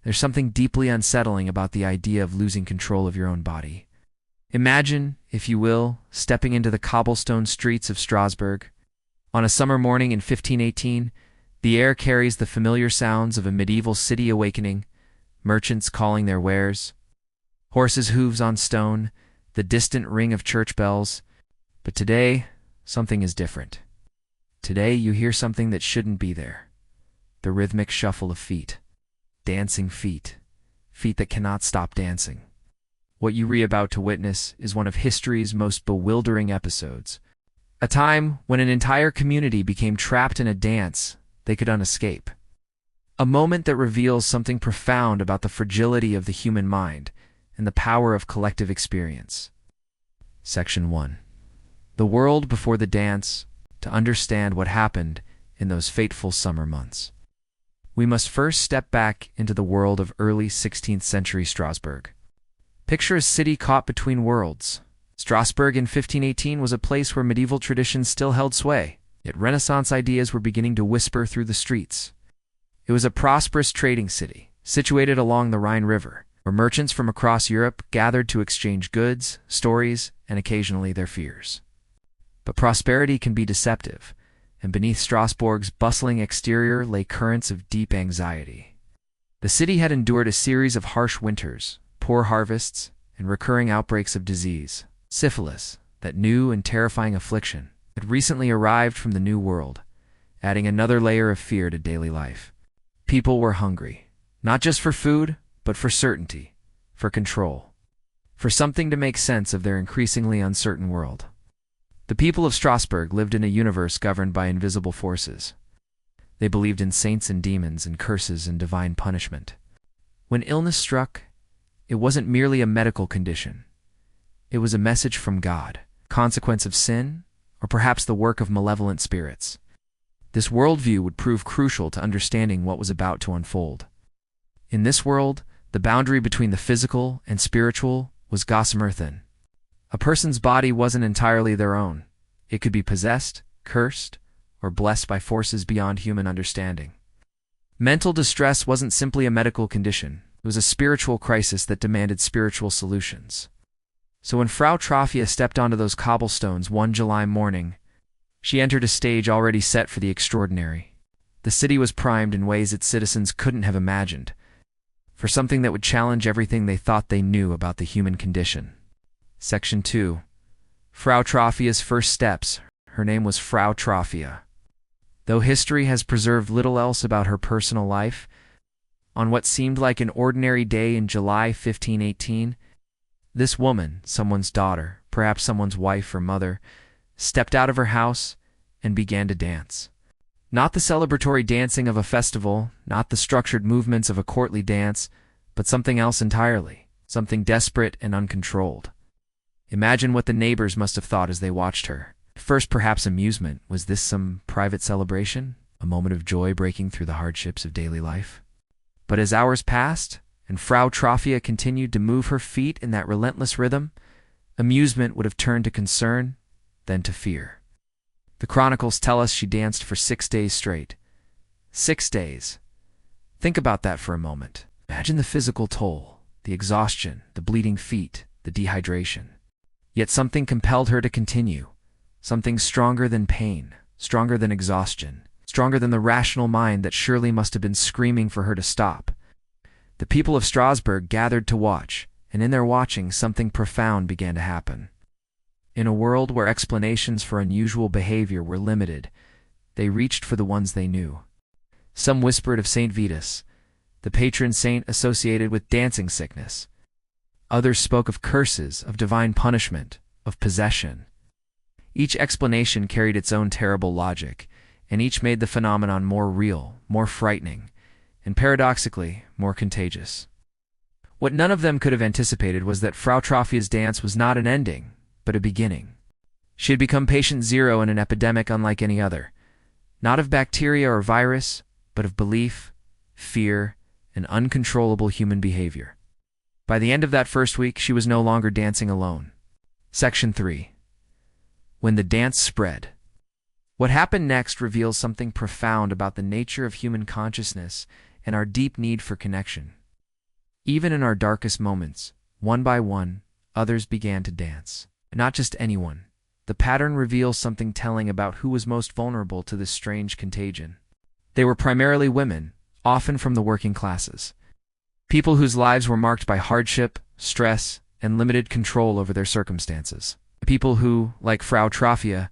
There's something deeply unsettling about the idea of losing control of your own body. Imagine, if you will, stepping into the cobblestone streets of Strasbourg. On a summer morning in 1518, the air carries the familiar sounds of a medieval city awakening, merchants calling their wares, horses' hooves on stone, the distant ring of church bells. But today, something is different. Today you hear something that shouldn't be there. The rhythmic shuffle of feet. Dancing feet. Feet that cannot stop dancing. What you are about to witness is one of history's most bewildering episodes. A time when an entire community became trapped in a dance they could not escape. A moment that reveals something profound about the fragility of the human mind and the power of collective experience. Section 1. The world before the dance, to understand what happened in those fateful summer months. We must first step back into the world of early 16th century Strasbourg. Picture a city caught between worlds. Strasbourg in 1518 was a place where medieval traditions still held sway, yet Renaissance ideas were beginning to whisper through the streets. It was a prosperous trading city, situated along the Rhine River, where merchants from across Europe gathered to exchange goods, stories, and occasionally their fears. But prosperity can be deceptive, and beneath Strasbourg's bustling exterior lay currents of deep anxiety. The city had endured a series of harsh winters, poor harvests, and recurring outbreaks of disease. Syphilis, that new and terrifying affliction, had recently arrived from the New World, adding another layer of fear to daily life. People were hungry, not just for food, but for certainty, for control, for something to make sense of their increasingly uncertain world. The people of Strasbourg lived in a universe governed by invisible forces. They believed in saints and demons and curses and divine punishment. When illness struck, it wasn't merely a medical condition. It was a message from God, consequence of sin, or perhaps the work of malevolent spirits. This worldview would prove crucial to understanding what was about to unfold. In this world, the boundary between the physical and spiritual was gossamer thin. A person's body wasn't entirely their own. It could be possessed, cursed, or blessed by forces beyond human understanding. Mental distress wasn't simply a medical condition. It was a spiritual crisis that demanded spiritual solutions. So when Frau Troffea stepped onto those cobblestones one July morning, she entered a stage already set for the extraordinary. The city was primed in ways its citizens couldn't have imagined, for something that would challenge everything they thought they knew about the human condition. Section 2. Frau Troffea's first steps. Her name was Frau Troffea. Though history has preserved little else about her personal life, on what seemed like an ordinary day in July 1518, this woman, someone's daughter, perhaps someone's wife or mother, stepped out of her house and began to dance. Not the celebratory dancing of a festival, not the structured movements of a courtly dance, but something else entirely, something desperate and uncontrolled. Imagine what the neighbors must have thought as they watched her. First, perhaps amusement. Was this some private celebration? A moment of joy breaking through the hardships of daily life? But as hours passed, and Frau Troffea continued to move her feet in that relentless rhythm, amusement would have turned to concern, then to fear. The chronicles tell us she danced for 6 days straight. 6 days. Think about that for a moment. Imagine the physical toll, the exhaustion, the bleeding feet, the dehydration. Yet something compelled her to continue. Something stronger than pain, stronger than exhaustion, stronger than the rational mind that surely must have been screaming for her to stop. The people of Strasbourg gathered to watch, and in their watching something profound began to happen. In a world where explanations for unusual behavior were limited, they reached for the ones they knew. Some whispered of Saint Vitus, the patron saint associated with dancing sickness. Others spoke of curses, of divine punishment, of possession. Each explanation carried its own terrible logic, and each made the phenomenon more real, more frightening, and paradoxically, more contagious. What none of them could have anticipated was that Frau Troffea's dance was not an ending, but a beginning. She had become patient zero in an epidemic unlike any other, not of bacteria or virus, but of belief, fear, and uncontrollable human behavior. By the end of that first week, she was no longer dancing alone. Section 3. When the dance spread. What happened next reveals something profound about the nature of human consciousness and our deep need for connection. Even in our darkest moments, one by one, others began to dance. Not just anyone. The pattern reveals something telling about who was most vulnerable to this strange contagion. They were primarily women, often from the working classes. People whose lives were marked by hardship, stress, and limited control over their circumstances. People who, like Frau Trafia,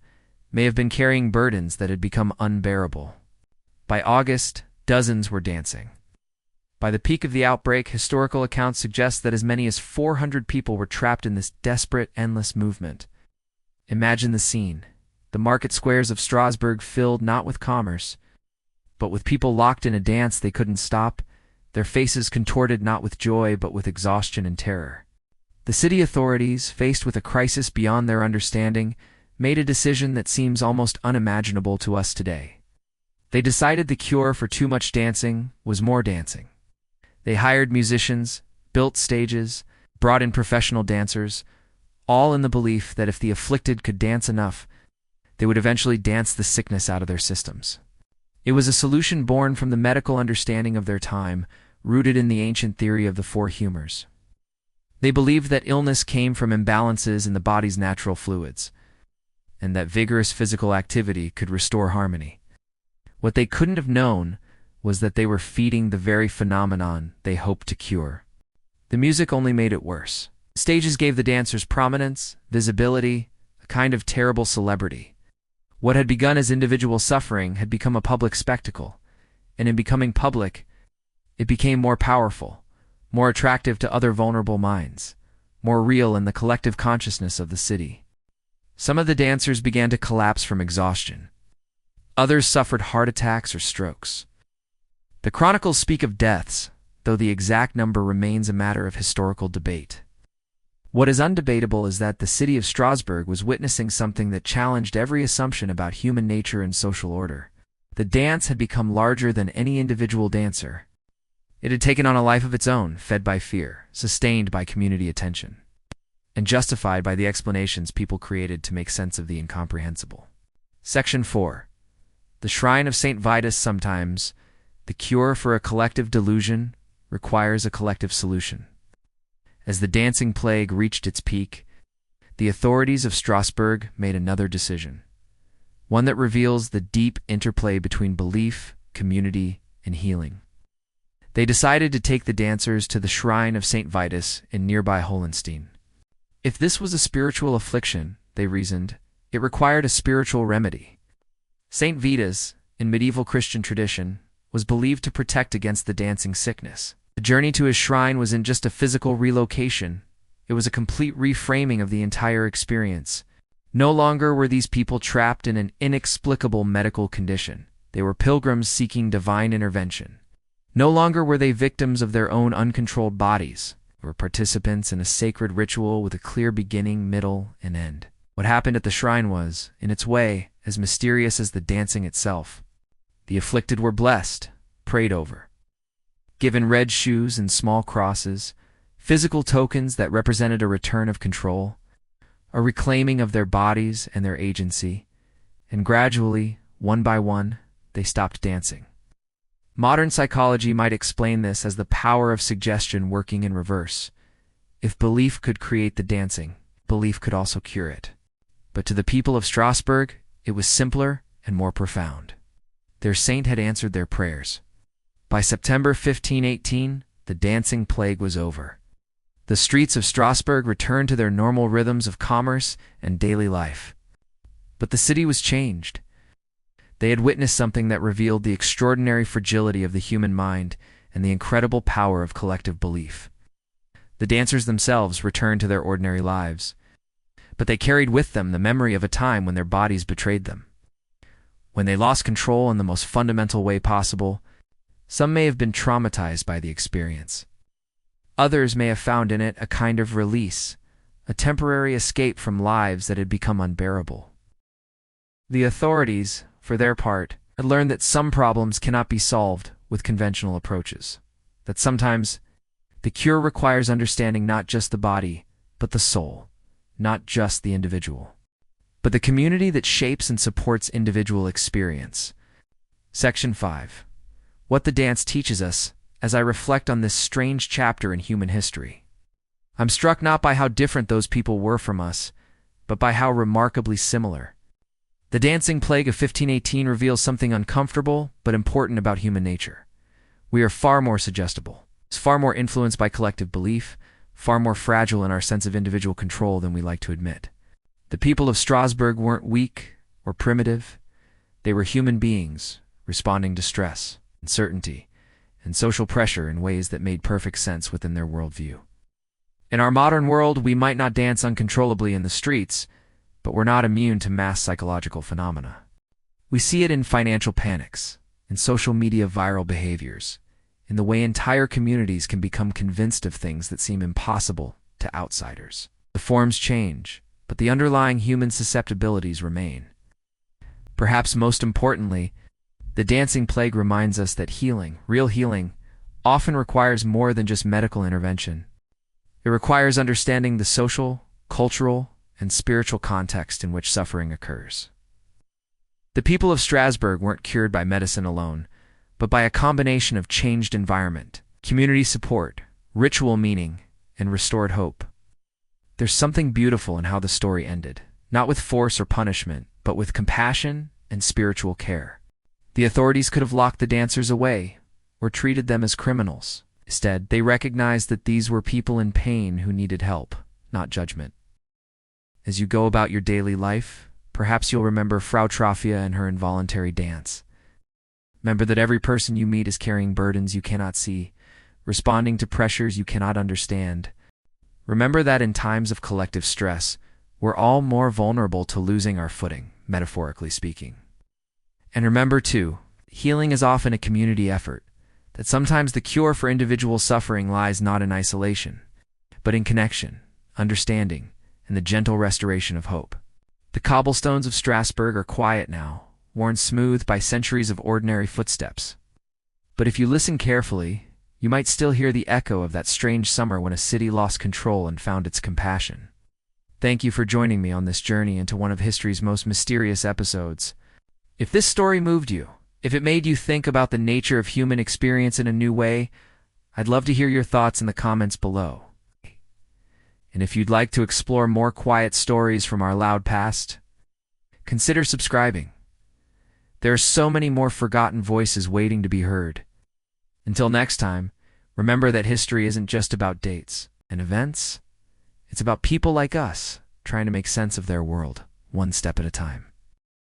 may have been carrying burdens that had become unbearable. By August, dozens were dancing. By the peak of the outbreak, historical accounts suggest that as many as 400 people were trapped in this desperate, endless movement. Imagine the scene. The market squares of Strasbourg filled not with commerce, but with people locked in a dance they couldn't stop, their faces contorted not with joy but with exhaustion and terror. The city authorities, faced with a crisis beyond their understanding, made a decision that seems almost unimaginable to us today. They decided the cure for too much dancing was more dancing. They hired musicians, built stages, brought in professional dancers, all in the belief that if the afflicted could dance enough, they would eventually dance the sickness out of their systems. It was a solution born from the medical understanding of their time, rooted in the ancient theory of the four humors. They believed that illness came from imbalances in the body's natural fluids, and that vigorous physical activity could restore harmony. What they couldn't have known was that they were feeding the very phenomenon they hoped to cure. The music only made it worse. Stages gave the dancers prominence, visibility, a kind of terrible celebrity. What had begun as individual suffering had become a public spectacle, and in becoming public, it became more powerful, more attractive to other vulnerable minds, more real in the collective consciousness of the city. Some of the dancers began to collapse from exhaustion. Others suffered heart attacks or strokes. The chronicles speak of deaths, though the exact number remains a matter of historical debate. What is undebatable is that the city of Strasbourg was witnessing something that challenged every assumption about human nature and social order. The dance had become larger than any individual dancer. It had taken on a life of its own, fed by fear, sustained by community attention, and justified by the explanations people created to make sense of the incomprehensible. Section 4. The Shrine of St. Vitus. Sometimes, the cure for a collective delusion requires a collective solution. As the dancing plague reached its peak, the authorities of Strasbourg made another decision, one that reveals the deep interplay between belief, community, and healing. They decided to take the dancers to the Shrine of St. Vitus in nearby Hohenstein. If this was a spiritual affliction, they reasoned, it required a spiritual remedy. St. Vitus, in medieval Christian tradition, was believed to protect against the dancing sickness. The journey to his shrine wasn't just a physical relocation, it was a complete reframing of the entire experience. No longer were these people trapped in an inexplicable medical condition. They were pilgrims seeking divine intervention. No longer were they victims of their own uncontrolled bodies. They were participants in a sacred ritual with a clear beginning, middle, and end. What happened at the shrine was, in its way, as mysterious as the dancing itself. The afflicted were blessed, prayed over, given red shoes and small crosses, physical tokens that represented a return of control, a reclaiming of their bodies and their agency, and gradually, one by one, they stopped dancing. Modern psychology might explain this as the power of suggestion working in reverse. If belief could create the dancing, belief could also cure it. But to the people of Strasbourg, it was simpler and more profound. Their saint had answered their prayers. By September 1518, the dancing plague was over. The streets of Strasbourg returned to their normal rhythms of commerce and daily life. But the city was changed. They had witnessed something that revealed the extraordinary fragility of the human mind and the incredible power of collective belief. The dancers themselves returned to their ordinary lives, but they carried with them the memory of a time when their bodies betrayed them. When they lost control in the most fundamental way possible, some may have been traumatized by the experience. Others may have found in it a kind of release, a temporary escape from lives that had become unbearable. The authorities, for their part, had learned that some problems cannot be solved with conventional approaches, that sometimes the cure requires understanding not just the body, but the soul, not just the individual, but the community that shapes and supports individual experience. Section 5. What the dance teaches us as I reflect on this strange chapter in human history. I'm struck not by how different those people were from us, but by how remarkably similar. The dancing plague of 1518 reveals something uncomfortable but important about human nature. We are far more suggestible, far more influenced by collective belief, far more fragile in our sense of individual control than we like to admit. The people of Strasbourg weren't weak or primitive. They were human beings, responding to stress, uncertainty, and social pressure in ways that made perfect sense within their worldview. In our modern world, we might not dance uncontrollably in the streets, but we're not immune to mass psychological phenomena. We see it in financial panics, in social media viral behaviors, in the way entire communities can become convinced of things that seem impossible to outsiders. The forms change, but the underlying human susceptibilities remain. Perhaps most importantly, the dancing plague reminds us that healing, real healing, often requires more than just medical intervention. It requires understanding the social, cultural, and spiritual context in which suffering occurs. The people of Strasbourg weren't cured by medicine alone, but by a combination of changed environment, community support, ritual meaning, and restored hope. There's something beautiful in how the story ended, not with force or punishment, but with compassion and spiritual care. The authorities could have locked the dancers away or treated them as criminals. Instead, they recognized that these were people in pain who needed help, not judgment. As you go about your daily life, perhaps you'll remember Frau Trafia and her involuntary dance. Remember that every person you meet is carrying burdens you cannot see, responding to pressures you cannot understand. Remember that in times of collective stress, we're all more vulnerable to losing our footing, metaphorically speaking. And remember, too, healing is often a community effort, that sometimes the cure for individual suffering lies not in isolation, but in connection, understanding, and the gentle restoration of hope. The cobblestones of Strasbourg are quiet now, worn smooth by centuries of ordinary footsteps. But if you listen carefully, you might still hear the echo of that strange summer when a city lost control and found its compassion. Thank you for joining me on this journey into one of history's most mysterious episodes. If this story moved you, if it made you think about the nature of human experience in a new way, I'd love to hear your thoughts in the comments below. And if you'd like to explore more quiet stories from our loud past, consider subscribing. There are so many more forgotten voices waiting to be heard. Until next time, remember that history isn't just about dates and events. It's about people like us trying to make sense of their world, one step at a time.